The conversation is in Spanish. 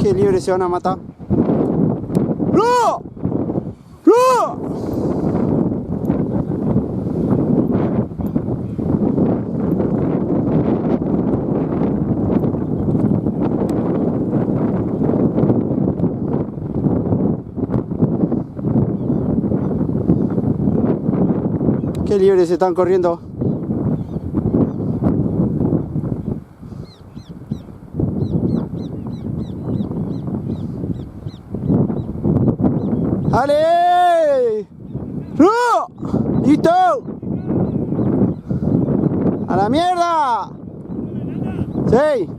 Qué libre se van a matar. ¡No! ¡No! Qué libres se están corriendo. ¡Ale! ¡No! ¡Listo! ¡A la mierda! ¡Sí!